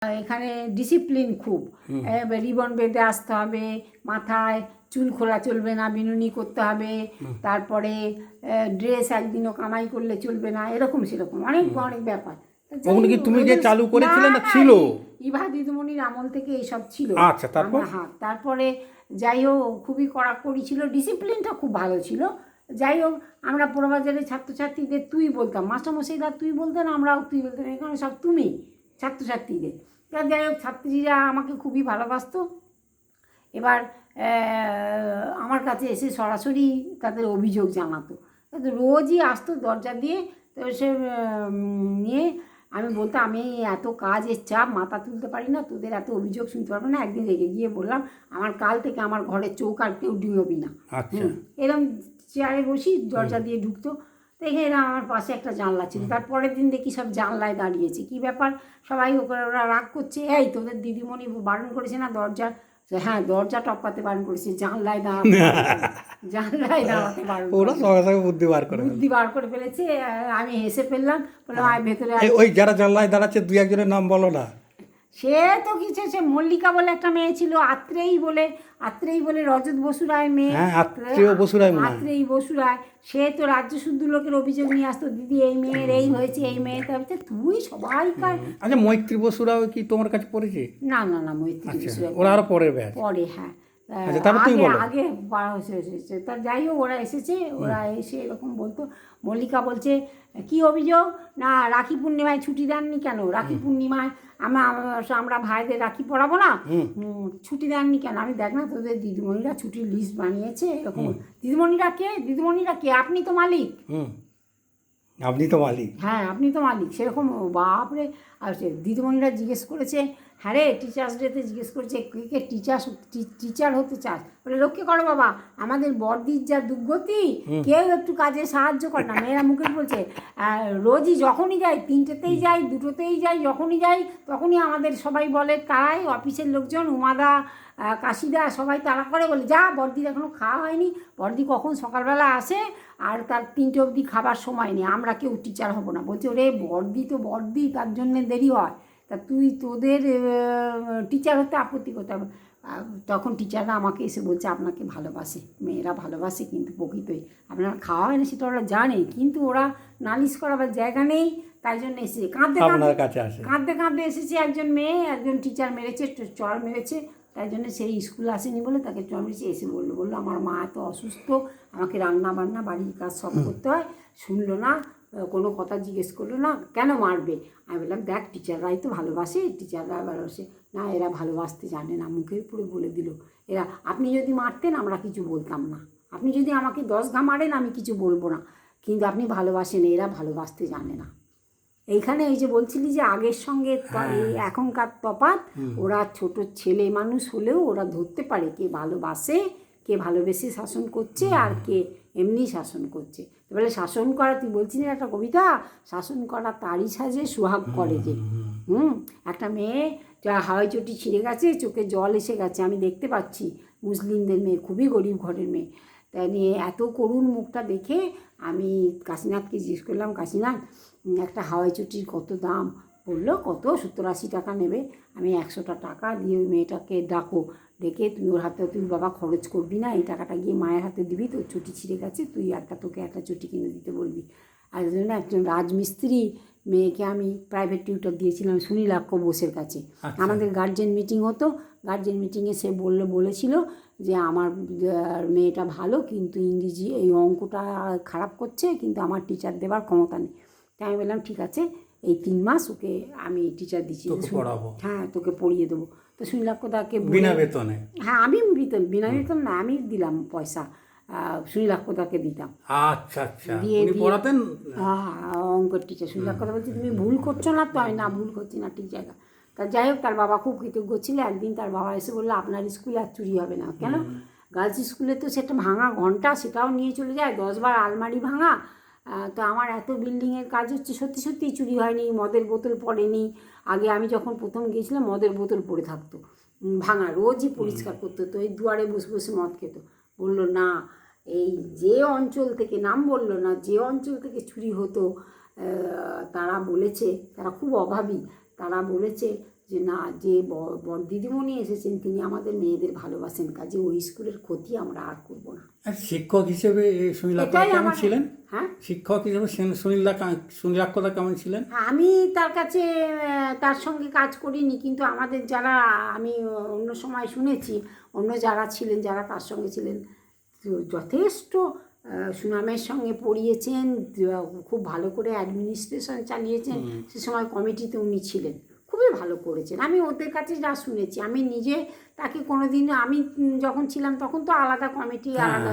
এখানে ডিসিপ্লিন খুব। রিবন বেঁধে আসতে হবে, মাথায় চুল খোলা চলবে না, বিনুনি করতে হবে, তারপরে ড্রেস একদিনও কামাই করলে চলবে না, এরকম সেরকম অনেক অনেক ব্যাপার। তুমি যে চালু করেছিলে না ছিল ইভা দিদিমণির আমল থেকে এইসব ছিল। আচ্ছা, তারপর হ্যাঁ, তারপরে যাই হোক খুবই কড়াকড়ি ছিল, ডিসিপ্লিনটা খুব ভালো ছিল। যাই হোক আমরা পোড়াবাজারের ছাত্রছাত্রীদের তুই বলতাম, মাস্টারমশাইরা তুই বলতেন, আমরাও তুই বলতাম, এখানে সব তুমি ছাত্রছাত্রীদের। যাই হোক ছাত্রীরা আমাকে খুবই ভালোবাসতো। এবার আমার কাছে এসে সরাসরি তাদের অভিযোগ জানাতো, রোজই আসতো দরজা দিয়ে। তো সে নিয়ে আমি বলতাম, আমি এত কাজের চাপ, মাথা তুলতে পারি না, তোদের এত অভিযোগ শুনতে পারবো না। একদিন রেগে গিয়ে বললাম, আমার কাল থেকে আমার ঘরের চৌকার কেউ ডিঙবি না। এরকম চেয়ারে বসি, দরজা দিয়ে ঢুকতো। তো এখানে আমার পাশে একটা জানলা ছিল। তারপরের দিন দেখি সব জানলায় দাঁড়িয়েছে, কী ব্যাপার, সবাই ওরা রাগ করছে, এই তোদের দিদিমণি বারণ করেছে না দরজা? হ্যাঁ, দরজা টপকাতে বারণ করেছে, জানলায় দাঁড়াতে জানলায় দাঁড়াতে বারণ, বুদ্ধি বার করে ফেলেছে। আমি হেসে ফেললাম, বললাম আয় ভেতরে। ওই যারা জানলায় দাঁড়াচ্ছে দুই একজনের নাম বলো না। সে তো কিছু, সে মল্লিকা বলে একটা মেয়ে ছিল, আত্রেয়ী বলে রজত বসুরায় মেয়ে, আত্রেয়ী বসুরায়। সে তো রাজ্য শুদ্ধ লোকের অভিযোগ নিয়ে আসতো, দিদি এই মেয়ের এই হয়েছে, এই মেয়ে। তারপরে তুই সবাইকার। আচ্ছা, মৈত্রী বসুরাও কি তোমার কাছে পড়েছে? না, মৈত্রী বসুরা ওরা আরো পরের ব্যাচ। পরে, হ্যাঁ, আগে এসেছে। তা যাই হোক ওরা এসেছে, ওরা এসে এরকম বলতো। মল্লিকা বলছে, কি অভিযোগ? না, রাখি পূর্ণিমায় ছুটি দেননি কেন? রাখি পূর্ণিমায় আমরা ভাইদের রাখি পরাবো না, ছুটি দেননি কেন? আমি দেখ না, তোদের দিদিমণিরা ছুটির লিস্ট বানিয়েছে এরকম। দিদিমণিরা কে? আপনি তো মালিক। হ্যাঁ, আপনি তো মালিক। সেরকম বাপরে। আর সে দিদিমণিরা জিজ্ঞেস করেছে, হ্যাঁ রে, টিচার্স ডেতে জিজ্ঞেস করেছে, কে টিচার হতে চাস? বলে, রক্ষে করো বাবা, আমাদের বড়দির যা দুর্গতি, কেউ একটু কাজে সাহায্য করে না। মেয়েরা মুখে বলছে, রোজই যখনই যাই, 3টেতেই যাই, 2টোতেই যাই, যখনই যাই তখনই আমাদের সবাই বলে, তারাই অফিসের লোকজন, উমাদা, কাশিদা, সবাই তারা করে, বলে যা, বড়দির এখনও খাওয়া হয়নি, বড়দি কখন সকালবেলা আসে, আর তার 3টে অবধি খাবার সময় নেই, আমরা কেউ টিচার হব না। বলছে, ওরে বড়দি তো বড়দি, তার জন্যে দেরি হয়, তা তোদের টিচার হতে আপত্তি করতে হবে। তখন টিচাররা আমাকে এসে বলছে, আপনাকে ভালোবাসে, মেয়েরা ভালোবাসে, কিন্তু প্রকৃতই আপনারা খাওয়া হয় না সেটা ওরা জানে, কিন্তু ওরা নালিশ করাবার জায়গা নেই, তাই জন্য এসে কাঁদতে এসেছে। একজন মেয়ে, একজন টিচার মেরেছে, চর মেরেছে, তাই জন্য সেই স্কুল আসেনি বলে তাকে চর মেরেছে। এসে বললো আমার মা এত অসুস্থ, আমাকে রান্না বান্না বাড়ির কাজ সব করতে হয়, শুনলো না, কোনো কথা জিজ্ঞেস করলো না, কেন মারবে? আমি বললাম, দেখ, টিচাররাই তো ভালোবাসে, না, এরা ভালোবাসতে জানে না, মুখের উপরে বলে দিল এরা। আপনি যদি মারতেন আমরা কিছু বলতাম না, আপনি যদি আমাকে 10 ঘা মারেন আমি কিছু বলবো না, কিন্তু আপনি ভালোবাসেন, এরা ভালোবাসতে জানে না। এইখানে এই যে বলছিলি যে আগের সঙ্গে এখনকার তফাৎ, ওরা ছোট ছেলে মানুষ হলেও ওরা ধরতে পারে কে ভালোবাসে, কে ভালোবেসে শাসন করছে, আর কে এমনি শাসন করছে। বলে শাসন করা, তুই বলছিস একটা কবিতা, শাসন করা তারই সাজে সোহাগ করে যে। একটা মেয়ে হাওয়াই চটি ছিঁড়ে গেছে, চোখে জল এসে গেছে, আমি দেখতে পাচ্ছি, মুসলিমদের মেয়ে, খুবই গরিব ঘরের মেয়ে। তাই নিয়ে এত করুণ মুখটা দেখে আমি কাশীনাথকে জিজ্ঞেস করলাম, কাশীনাথ, একটা হাওয়াই চটির কত দাম? বললো, কত 70-80 টাকা নেবে। আমি 100টা টাকা দিয়ে ওই মেয়েটাকে ডেকে, তুই ওর হাতে, তুই বাবা খরচ করবি না, এই টাকাটা গিয়ে মায়ের হাতে দিবি, তোর চটি ছিঁড়ে গেছে, তোকে একটা চটি কিনে দিতে বলবি। আর জন্য একজন রাজমিস্ত্রি মেয়েকে আমি প্রাইভেট টিউটর দিয়েছিলাম সুনীলাক্ষ বোসের কাছে। আমাদের গার্জেন মিটিং হতো, গার্জেন মিটিংয়ে সে বলেছিল যে আমার মেয়েটা ভালো, কিন্তু ইংরেজি এই অঙ্কটা খারাপ করছে, কিন্তু আমার টিচার দেওয়ার ক্ষমতা নেই। তাই আমি বললাম, ঠিক আছে, এই 3 মাস ওকে আমি টিচার দিচ্ছি, হ্যাঁ, তোকে পড়িয়ে দেবো। তো সুনীলাক্ষদাকে বিনা বেতনে, হ্যাঁ, আমি বিনা বেতন না, আমি দিলাম পয়সা, সুনীলাক্ষদাকে দিতাম। আচ্ছা, দিয়ে পড়াতেন অঙ্কের টিচার। সুনীলাক্ষদা বলছি, তুমি ভুল করছো না তো? আমি, না, ভুল করছি না, ঠিক জায়গা। তা যাই হোক, তার বাবা খুব কৃতজ্ঞ ছিল। একদিন তার বাবা এসে বললো, আপনার স্কুলে আর চুরি হবে না কেন? গার্লস স্কুলে তো সেটা ভাঙা ঘন্টা, সেটাও নিয়ে চলে যায়, 10 বার আলমারি ভাঙা। তো আমার এত বিল্ডিংয়ের কাজ হচ্ছে, সত্যিই চুরি হয়নি, মদের বোতল পড়েনি। আগে আমি যখন প্রথম গিয়েছিলাম, মদের বোতল পড়ে থাকতো, ভাঙা, রোজই পরিষ্কার করতো, তো এই দুয়ারে বসে বসে মদ খেত। বললো না, এই যে অঞ্চল থেকে, নাম বললো না, যে অঞ্চল থেকে চুরি হতো, তারা বলেছে, তারা খুব অভাবী, তারা বলেছে যে না, যে বড় দিদিমণি এসেছেন তিনি আমাদের মেয়েদের ভালোবাসেন, কাজে ওই স্কুলের ক্ষতি আমরা আর করবো না। আর শিক্ষক হিসেবে সুনীল এটাই কেমন আমার, ছিলেন? হ্যাঁ, শিক্ষক হিসেবে সুনীল কেমন ছিলেন? আমি তার কাছে তার সঙ্গে কাজ করিনি, কিন্তু আমাদের যারা, আমি অন্য সময় শুনেছি অন্য যারা ছিলেন, যারা তার সঙ্গে ছিলেন, যথেষ্ট সুনামের সঙ্গে পড়িয়েছেন, খুব ভালো করে অ্যাডমিনিস্ট্রেশন চালিয়েছেন। সে সময় কমিটিতে উনি ছিলেন, খুবই ভালো করেছেন। আমি ওদের কাছে যা শুনেছি, আমি নিজে তাকে কোনোদিন, আমি যখন ছিলাম তখন তো আলাদা কমিটি, আলাদা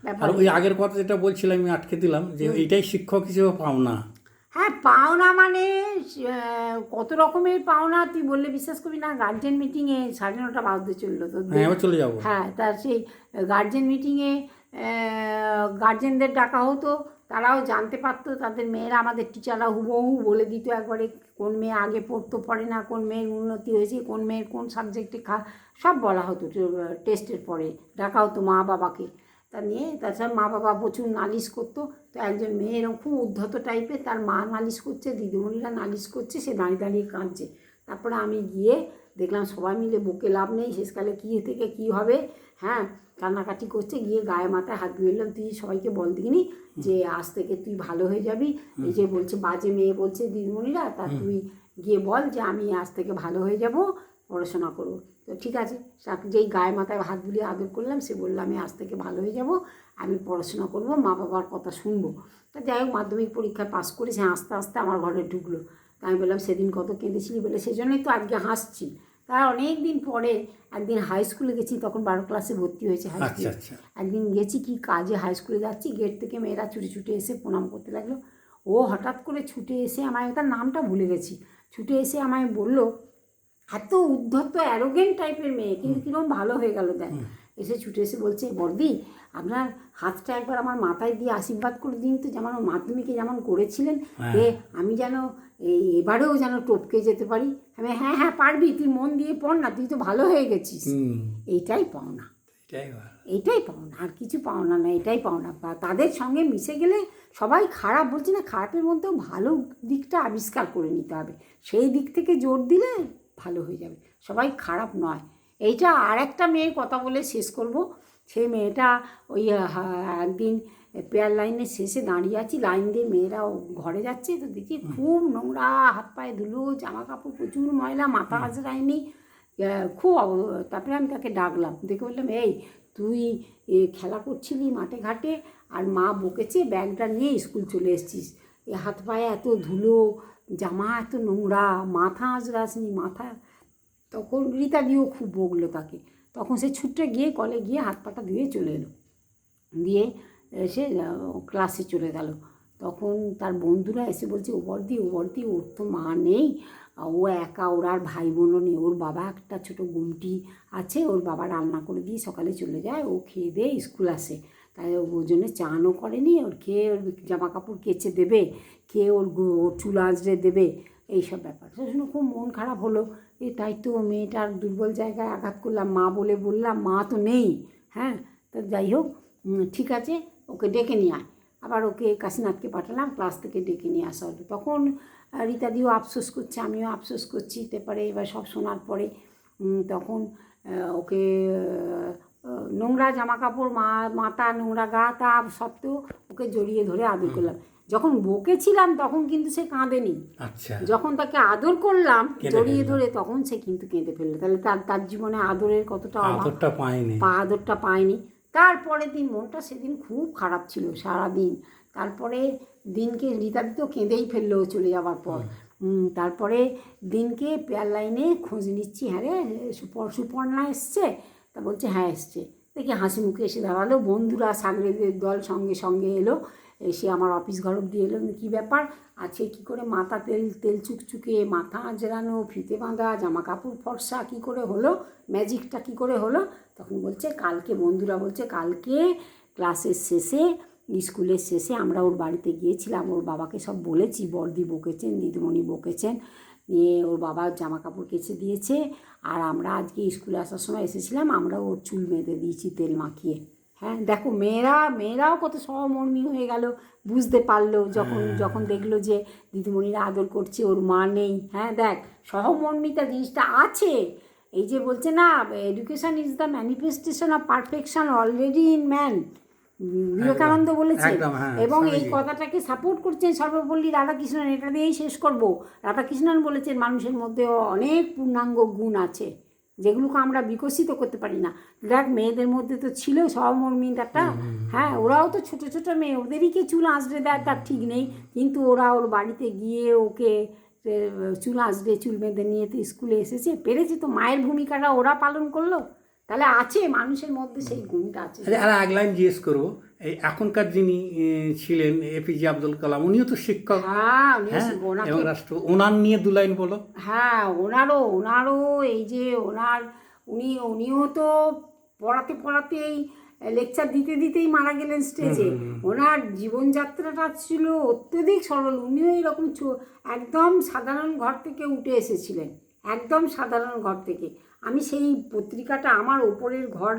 ব্যাপার। আর ওই আগের কথা যেটা বলছিলাম, আমি আটকে দিলাম, যে এইটাই শিক্ষক হিসেবে পাওনা। হ্যাঁ, পাওনা মানে কত রকমের পাওনা তুই বললে বিশ্বাস করবি না। গার্জেন মিটিংয়ে 9:30 বাজতে চললো তো, হ্যাঁ, এবার চলে যাবো। হ্যাঁ, তার সেই গার্জেন মিটিংয়ে গার্জেনদের ডাকা হতো, তারাও জানতে পারতো, তাদের মেয়েরা, আমাদের টিচাররা হুবহু বলে দিত একবারে, কোন মেয়ে আগে পড়তে পারে না, কোন মেয়ের উন্নতি হয়েছে, কোন মেয়ের কোন সাবজেক্টে সব বলা হতো। টেস্টের পরে ডাকা হতো মা বাবাকে, তা নিয়ে তাছাড়া মা বাবা প্রচুর নালিশ করতো। তো একজন মেয়ে এরকম খুব উদ্ধত টাইপের, তার মা নালিশ করছে, দিদিমণিরা নালিশ করছে, সে দাঁড়িয়ে দাঁড়িয়ে কাঁদছে। তারপরে আমি গিয়ে দেখলাম সবাই মিলে বকে লাভ নেই, শেষকালে কী থেকে কী হবে, হ্যাঁ, কান্নাকাটি করছে। গিয়ে গায়ে মাথায় হাত দিয়ে এলাম, তুই সবাইকে বল দিইনি যে আজ থেকে তুই ভালো হয়ে যাবি। এই যে বলছে বাজে মেয়ে বলছে দিদিমণিরা, তা তুই গিয়ে বল যে আমি আজ থেকে ভালো হয়ে যাব, পড়াশোনা করবো। তো ঠিক আছে, যেই গায়ে মাথায় হাত বুলিয়ে আদর করলাম, সে বললো আমি আজ থেকে ভালো হয়ে যাব, আমি পড়াশোনা করব, মা বাবার কথা শুনবো। তা যাই হোক, মাধ্যমিক পরীক্ষায় পাস করে সে আস্তে আস্তে আমার ঘরে ঢুকলো। তা আমি বললাম সেদিন কত কেঁদেছিলি, বলে সেজন্যই তো আজকে হাসছি। তার অনেক দিন পরে একদিন হাই স্কুলে গেছি, তখন 12 ক্লাসে ভর্তি হয়েছে হাই স্কুলে। একদিন গেছি কি কাজে, হাই স্কুলে যাচ্ছি, গেট থেকে মেয়েরা ছুটে ছুটে এসে প্রণাম করতে লাগলো। ও হঠাৎ করে ছুটে এসে আমায়, তার নামটা ভুলে গেছি, ছুটে এসে আমায় বলল, এত উদ্ধত অ্যারোগেন্ট টাইপের মেয়ে, কিন্তু কীরকম ভালো হয়ে গেল দেখ, এসে ছুটে এসে বলছে, বর্দি আপনার হাতটা একবার আমার মাথায় দিয়ে আশীর্বাদ করে দিন তো, যেমন মাধ্যমিকে যেমন করেছিলেন, আমি যেন এবারেও যেন টপকে যেতে পারি। আমি হ্যাঁ হ্যাঁ পারবি, তুই মন দিয়ে পড় না, তুই তো ভালো হয়ে গেছিস। এইটাই পাওনা, এইটাই পাওনা, আর কিছু পাওনা না, এটাই পাওনা। তাদের সঙ্গে মিশে গেলে সবাই খারাপ, বলছি না, খারাপের মধ্যেও ভালো দিকটা আবিষ্কার করে নিতে হবে, সেই দিক থেকে জোর দিলে ভালো হয়ে যাবে, সবাই খারাপ নয়। এইটা আর একটা মেয়ের কথা বলে শেষ করব। সেই মেয়েটা ওই একদিন পেয়ার লাইনের শেষে দাঁড়িয়ে আছি, লাইন দিয়ে মেয়েরা ঘরে যাচ্ছে, তো দেখি খুব নোংরা, হাত পায়ে ধুলো, জামা কাপড় প্রচুর ময়লা, মাথা আঁচড়ায়নি, খুব। তারপরে আমি তাকে ডাকলাম, দেখে বললাম, এই তুই খেলা করছিলি মাঠে ঘাটে, আর মা বকেছে, ব্যাগটা নিয়ে স্কুল চলে এসেছিস, হাত পায়ে এত ধুলো, জামা এত নোংরা, মাথা আঁচড়াসনি, মাথা। তখন রীতাদিও খুব বকলো তাকে। তখন সে ছুটে গিয়ে কলে গিয়ে হাত পাটা ধুয়ে চলে এলো, দিয়ে এসে ক্লাসে চলে গেল। তখন তার বন্ধুরা এসে বলছে, ও বর্দি ওর তো মা নেই, ও একা, ওর আর ভাই বোনও নেই, ওর বাবা একটা ছোটো গুমটি আছে, ওর বাবা রান্না করে দিয়ে সকালে চলে যায়, ও খেয়ে দিয়ে স্কুল আসে, তাই ওর জন্য চানও করেনি, ওর খেয়ে ওর জামা কাপড় কেচে দেবে, খেয়ে ওর চুল আঁচড়ে দেবে, এইসব ব্যাপার। শুনে খুব মন খারাপ হলো, তাই তো মেয়েটার দুর্বল জায়গায় আঘাত করলাম, মা বলে বললাম, মা তো নেই। হ্যাঁ, তো যাই হোক, ঠিক আছে, ওকে ডেকে নিয়ে আয়। আবার ওকে কাশীনাথকে পাঠালাম, ক্লাস থেকে ডেকে নিয়ে আসা হলো। তখন রীতাদিও আফসোস করছে, আমিও আফসোস করছি। তারপরে এবার সব শোনার পরে তখন ওকে নোংরা জামা কাপড়, মাথা নোংরা, গা তা সত্ত্বেও ওকে জড়িয়ে ধরে আদর করলাম। যখন বকেছিলাম তখন কিন্তু সে কাঁদেনি, যখন তাকে আদর করলাম জড়িয়ে ধরে, তখন সে কিন্তু কেঁদে ফেললো। তাহলে তার জীবনে আদরের কতটা আদরটা পায়নি। তারপরে দিন মনটা সেদিন খুব খারাপ ছিল সারাদিন। তারপরে দিনকে রীতাদি তো কেঁদেই ফেললো চলে যাওয়ার পর। তারপরে দিনকে পেয়ার লাইনে খোঁজ নিচ্ছি, হ্যাঁ রে সুপর্ণা এসছে, তা বলছে হ্যাঁ এসছে। দেখি হাসি মুখে এসে দাঁড়ালো, বন্ধুরা সাগরেদের দল সঙ্গে সঙ্গে এলো, এসে আমার অফিস ঘর দিয়ে এলো। কী ব্যাপার আছে, কী করে মাথা তেল চুকচুকে, মাথা আঁচড়ানো, ফিতে বাঁধা, জামা কাপড় ফর্সা, কী করে হলো, ম্যাজিকটা কী করে হলো? তখন বলছে কালকে, বন্ধুরা বলছে কালকে ক্লাসের শেষে, স্কুলের শেষে আমরা ওর বাড়িতে গিয়েছিলাম, ওর বাবাকে সব বলেছি, বর্দি বকেছেন, দিদিমণি বকেছেন, নিয়ে ওর বাবা জামা কাপড় কেচে দিয়েছে, আর আমরা আজকে স্কুলে আসার সময় এসেছিলাম, আমরা ওর চুল বেঁধে দিয়েছি তেল মাখিয়ে। হ্যাঁ দেখো মেয়েরাও কত সহমর্মী হয়ে গেল, বুঝতে পারলো যখন দেখলো যে দিদিমণিরা আদর করছে, ওর মা নেই। হ্যাঁ দেখ, সহমর্মিতা জিনিসটা আছে। এই যে বলছে না, education is the manifestation of perfection already in man, Vivekananda বলেছে। এবং এই কথাটাকে সাপোর্ট করছেন সর্বপল্লী রাধাকৃষ্ণন। এটা দিয়েই শেষ করব। রাধাকৃষ্ণন বলেছেন মানুষের মধ্যে অনেক পূর্ণাঙ্গ গুণ আছে, যেগুলোকে আমরা বিকশিত করতে পারি না। দেখ, মেয়েদের মধ্যে তো ছিল সহমর্মিতাটা। হ্যাঁ, ওরাও তো ছোটো ছোটো মেয়ে, ওদেরই কে চুল আঁচড়ে দেয় তার ঠিক নেই, কিন্তু ওরা ওর বাড়িতে গিয়ে ওকে চুল আঁচড়ে চুল বেঁধে নিয়ে তো স্কুলে এসেছে, পেরেছে তো, মায়ের ভূমিকাটা ওরা পালন করলো। তাহলে আছে মানুষের মধ্যে সেই গুণটা আছে। আর এক লাইন জিজ্ঞেস করবো, এই এখনকার যিনি ছিলেন এপিজে আব্দুল কালাম, উনিও তো শিক্ষক। হ্যাঁ, এবং রাষ্ট্র, ওনার নিয়ে 2 লাইন বলো। হ্যাঁ, ওনারও এই যে উনিও তো পড়াতেই লেকচার দিতেই মারা গেলেন স্টেজে। ওনার জীবনযাত্রাটা ছিল অত্যধিক সরল। উনিও এরকম একদম সাধারণ ঘর থেকে উঠে এসেছিলেন, একদম সাধারণ ঘর থেকে। আমি সেই পত্রিকাটা আমার ওপরের ঘর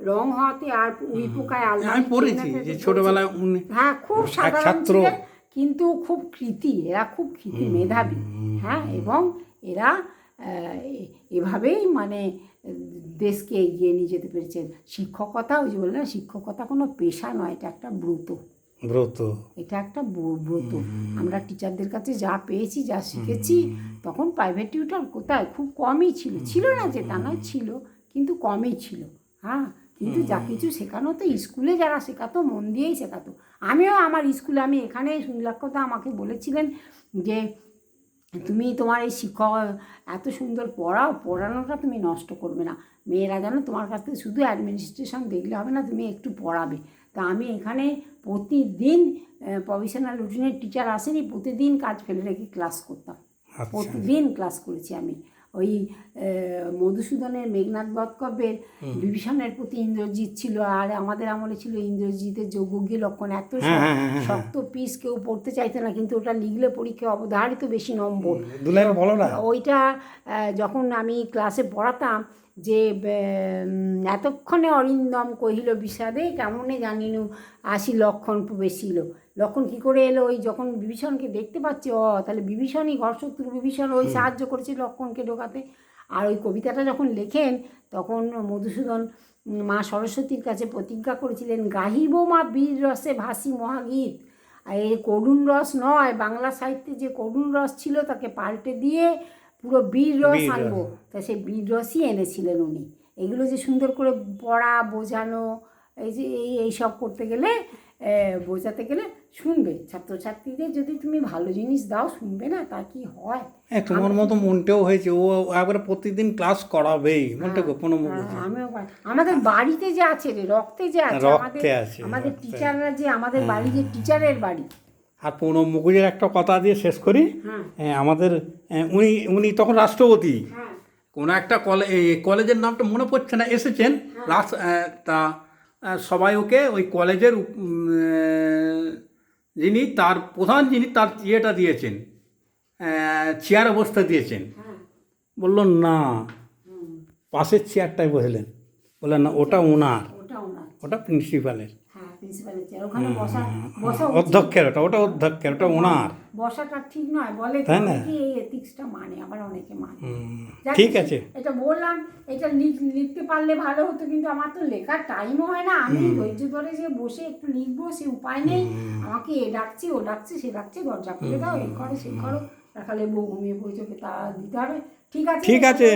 রং হওয়াতে আর উই পোকায় আমি পড়েছি যে ছোটবেলায় হ্যাঁ, খুব সাধারণ ছিলেন, কিন্তু খুব কৃতি, এরা খুব কৃতি মেধাবী। হ্যাঁ, এবং এরা এভাবেই মানে দেশকে এগিয়ে নিয়ে যেতে পেরেছেন। শিক্ষকতা, ওই যে বললেন না, শিক্ষকতা কোনো পেশা নয়, এটা একটা ব্রত। এটা একটা ব্রত। আমরা টিচারদের কাছে যা পেয়েছি, যা শিখেছি, তখন প্রাইভেট টিউটর কোথায়, খুব কমই ছিল না যে তা নয়, ছিল, কিন্তু কমই ছিল। হ্যাঁ, কিন্তু যা কিছু শেখানো তো স্কুলে যারা শেখাতো মন দিয়েই শেখাতো। আমিও আমার স্কুলে, আমি এখানে সুনীলাক্ষদা আমাকে বলেছিলেন যে তুমি তোমার এই শিক্ষক এত সুন্দর পড়ানোটা তুমি নষ্ট করবে না, মেয়েরা যেন তোমার কাছ থেকে শুধু অ্যাডমিনিস্ট্রেশন দেখলে হবে না, তুমি একটু পড়াবে। তা আমি এখানে প্রতিদিন প্রফেশনাল রুটিনের টিচার আসেনি, প্রতিদিন কাজ ফেলে রেখে ক্লাস করতাম। প্রতিদিন ক্লাস করেছি আমি। ওই মধুসূদনের মেঘনাদ বধ কাব্যের বিভীষণের প্রতি ইন্দ্রজিৎ ছিল, আর আমাদের আমলে ছিল ইন্দ্রজিতের যোগ্য লক্ষণ। এত শক্ত পিস কেউ পড়তে চাইতো না, কিন্তু ওটা লিখলে পরীক্ষায় অবধারিত বেশি নম্বর। ওইটা যখন আমি ক্লাসে পড়াতাম, যে এতক্ষণে অরিন্দম কহিল বিষাদে কেমনে জানিনু 80 লক্ষণ প্রবেশিল। লক্ষণ কী করে এলো? ওই যখন বিভীষণকে দেখতে পাচ্ছে, তাহলে বিভীষণই ঘরশত্রু, বিভীষণ ওই সাহায্য করেছে লক্ষণকে ঢোকাতে। আর ওই কবিতাটা যখন লেখেন, তখন মধুসূদন মা সরস্বতীর কাছে প্রতিজ্ঞা করেছিলেন, গাহিব মা বীর রসে ভাসি মহাগীত। আর এই করুণ রস নয়, বাংলা সাহিত্যে যে করুণ রস ছিল তাকে পাল্টে দিয়ে পুরো বীর রস আনবো। তা সেই বীর রসই এনেছিলেন উনি। এগুলো যে সুন্দর করে পড়া, বোঝানো, এই যে এইসব করতে গেলে, বোঝাতে গেলে শুনবে ছাত্রছাত্রীদের। যদি তুমি ভালো জিনিস দাও, শুনবে না, তা কি হয়? তোমার মতো মনটাও হয়েছে, ও একবারে প্রতিদিন ক্লাস করাবেই, মনটা কোনো আমিও। আমাদের বাড়িতে যে আছে রে, রক্তে যে আছে, আমাদের টিচাররা যে, আমাদের বাড়ি যে টিচারের বাড়ি। আর প্রণব মুখোর্জির একটা কথা দিয়ে শেষ করি। আমাদের উনি তখন রাষ্ট্রপতি, কোনো একটা কলেজের নামটা মনে পড়ছে না, এসেছেন। তা সবাই ওকে ওই কলেজের যিনি তার প্রধান, যিনি তার ইয়েটা দিয়েছেন, চেয়ারে বসতে দিয়েছেন। বলল না, পাশের চেয়ারটায় বসলেন। বললেন না, ওটা ওনার, ওটা প্রিন্সিপালের, অধ্যক্ষের, ওটা অধ্যক্ষের, ওটা ওনার। বসাটা ঠিক নয় বলে, তাই না? এই এথিক্সটা মানে, আবার অনেকে মানে। ঠিক আছে, এটা বললাম, এটা লিখতে পারলে ভালো হতো, কিন্তু আমার তো লেখার টাইমও হয় না। আমি ধৈর্য ধরে যে বসে একটু লিখবো, সে উপায় নেই। আমাকে এ ডাকছে, ও ডাকছে, সে ডাকছে, দরজা খুলে দাও, এই করো, সেই করো, রাখালে বউ ঘুমিয়ে পড়েছে, তা দিতে হবে। ঠিক আছে।